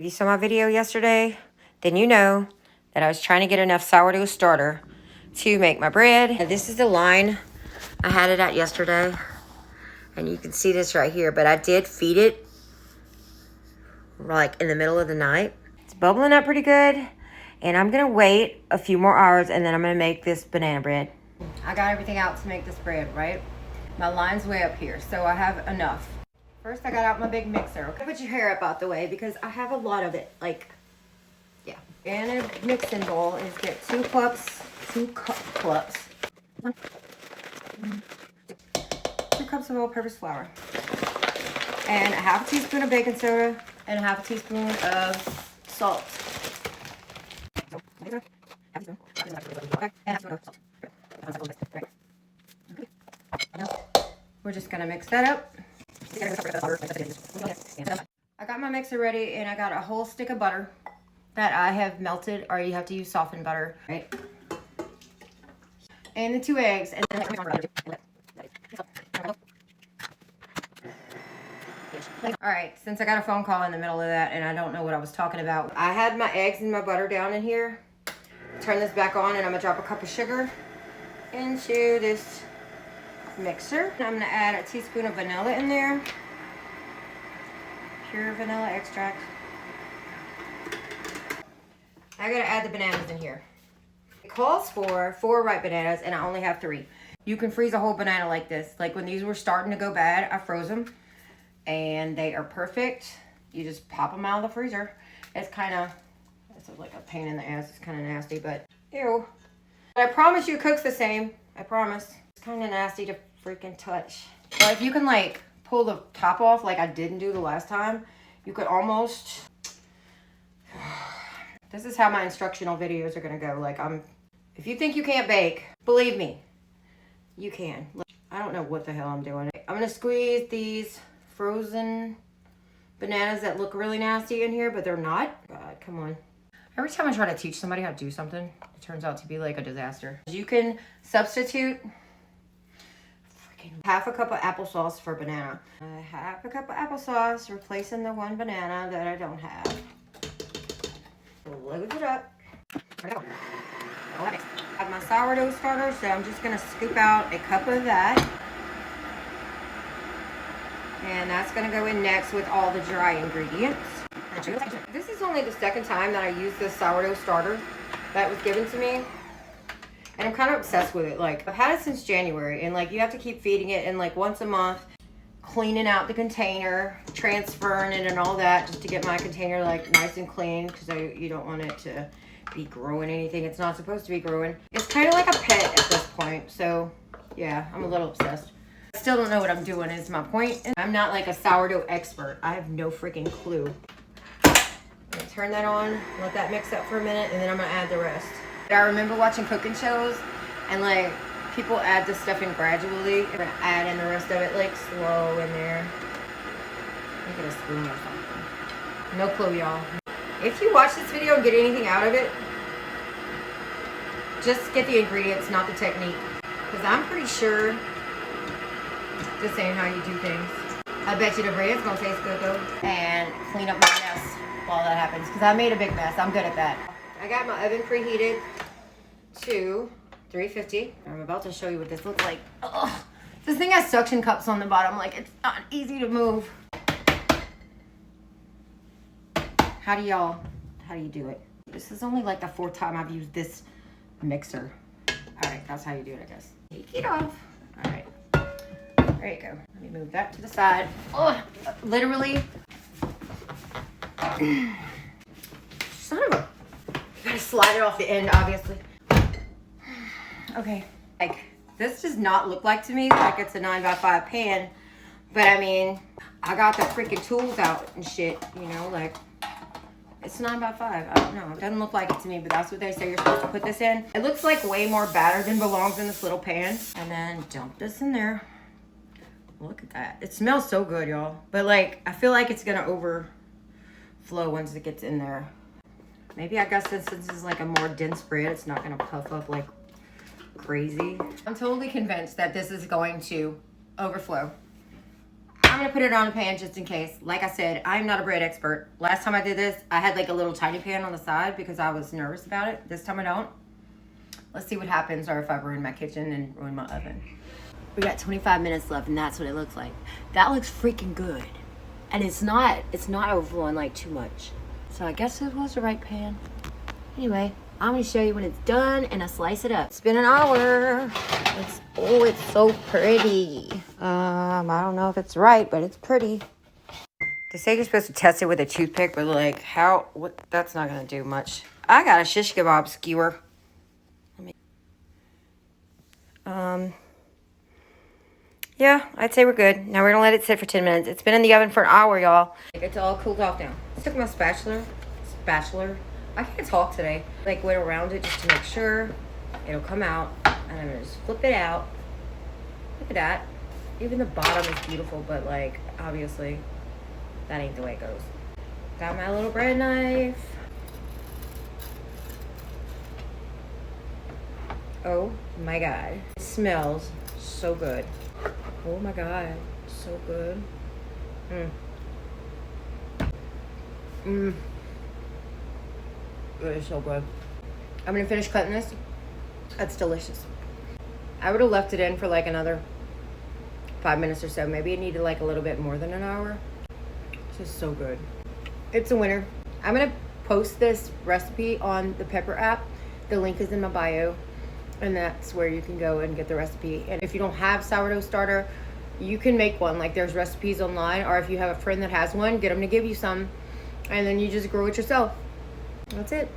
If you saw my video yesterday, then you know that I was trying to get enough sourdough starter to make my bread. And this is the line I had it at yesterday. And you can see this right here, but I did feed it like in the middle of the night. It's bubbling up pretty good. And I'm gonna wait a few more hours and then I'm gonna make this banana bread. I got everything out to make this bread, right? My line's way up here, so I have enough. First, I got out my big mixer. Okay, put your hair up out the way because I have a lot of it. Like, yeah. And a mixing bowl is get 2 cups of all-purpose flour, and a half a teaspoon of baking soda, and a half a teaspoon of salt. We're just gonna mix that up. I got my mixer ready and I got a whole stick of butter that I have melted, or you have to use softened butter, right? And the 2 eggs. And then alright, since I got a phone call in the middle of that and I don't know what I was talking about, I had my eggs and my butter down in here. Turn this back on and I'm gonna drop a cup of sugar into this mixer. I'm gonna add a teaspoon of vanilla in there. Pure vanilla extract. I gotta add the bananas in here. It calls for 4 ripe bananas and I only have 3. You can freeze a whole banana like this. Like when these were starting to go bad, I froze them and they are perfect. You just pop them out of the freezer. It's like a pain in the ass. It's kind of nasty, but ew. But I promise you it cooks the same. I promise. It's kind of nasty to freaking touch. But if you can like pull the top off like I didn't do the last time, you could almost... This is how my instructional videos are gonna go. Like if you think you can't bake, believe me, you can. I don't know what the hell I'm doing. I'm gonna squeeze these frozen bananas that look really nasty in here, but they're not. God, come on. Every time I try to teach somebody how to do something, it turns out to be like a disaster. You can substitute freaking half a cup of applesauce for banana. Half a cup of applesauce, replacing the 1 banana that I don't have. Load it up. I have my sourdough starter, so I'm just gonna scoop out a cup of that. And that's gonna go in next with all the dry ingredients. This is only the 2nd time that I used this sourdough starter that was given to me. And I'm kind of obsessed with it. Like, I've had it since January, and like you have to keep feeding it, and like once a month, cleaning out the container, transferring it and all that, just to get my container like nice and clean, because you don't want it to be growing anything it's not supposed to be growing. It's kind of like a pet at this point, so yeah, I'm a little obsessed. I still don't know what I'm doing is my point. I'm not like a sourdough expert. I have no freaking clue. I'm gonna turn that on, let that mix up for a minute, and then I'm gonna add the rest. I remember watching cooking shows and like people add this stuff in gradually. I'm gonna add in the rest of it like slow in there. Get a spoon or something. No clue, y'all. If you watch this video and get anything out of it, just get the ingredients, not the technique. Because I'm pretty sure this ain't how you do things. I bet you the bread's gonna taste good though. And clean up my mess while that happens. Because I made a big mess. I'm good at that. I got my oven preheated to 350. I'm about to show you what this looks like. Ugh. This thing has suction cups on the bottom. Like, it's not easy to move. How do you do it? This is only like the 4th time I've used this mixer. All right, that's how you do it, I guess. Take it off. All right, there you go. Let me move that to the side. Oh, literally. Son of a, you gotta slide it off the end, obviously. Okay, like this does not look like to me like it's a 9x5 pan, but I mean, I got the freaking tools out and shit, you know, like it's 9x5. I don't know, it doesn't look like it to me, but that's what they say you're supposed to put this in. It looks like way more batter than belongs in this little pan. And then dump this in there. Look at that. It smells so good, y'all. But like, I feel like it's gonna overflow once it gets in there. Maybe I guess since this is like a more dense bread, it's not gonna puff up like crazy. I'm totally convinced that this is going to overflow. I'm gonna put it on a pan just in case. Like I said, I'm not a bread expert. Last time I did this, I had like a little tiny pan on the side because I was nervous about it. This time I don't. Let's see what happens, or if I ruin my kitchen and ruin my oven. We got 25 minutes left, and that's what it looks like. That looks freaking good. And it's not overflowing like too much. So I guess it was the right pan. Anyway, I'm gonna show you when it's done and I slice it up. It's been an hour. It's so pretty. I don't know if it's right, but it's pretty. They say you're supposed to test it with a toothpick, but like that's not gonna do much. I got a shish kebab skewer. Yeah, I'd say we're good. Now we're gonna let it sit for 10 minutes. It's been in the oven for an hour, y'all. It's all cooled off now. I took my spatula. I can't talk today. Like went around it just to make sure it'll come out. And I'm gonna just flip it out. Look at that. Even the bottom is beautiful, but like, obviously, that ain't the way it goes. Got my little bread knife. Oh my God. It smells so good. Oh my God, so good. It is so good. I'm gonna finish cutting this. That's delicious. I would have left it in for like another 5 minutes or so. Maybe it needed like a little bit more than an hour. It's just so good. It's a winner. I'm gonna post this recipe on the Pepper app. The link is in my bio. And that's where you can go and get the recipe. And if you don't have sourdough starter, you can make one. Like there's recipes online, or if you have a friend that has one, get them to give you some. And then you just grow it yourself. That's it.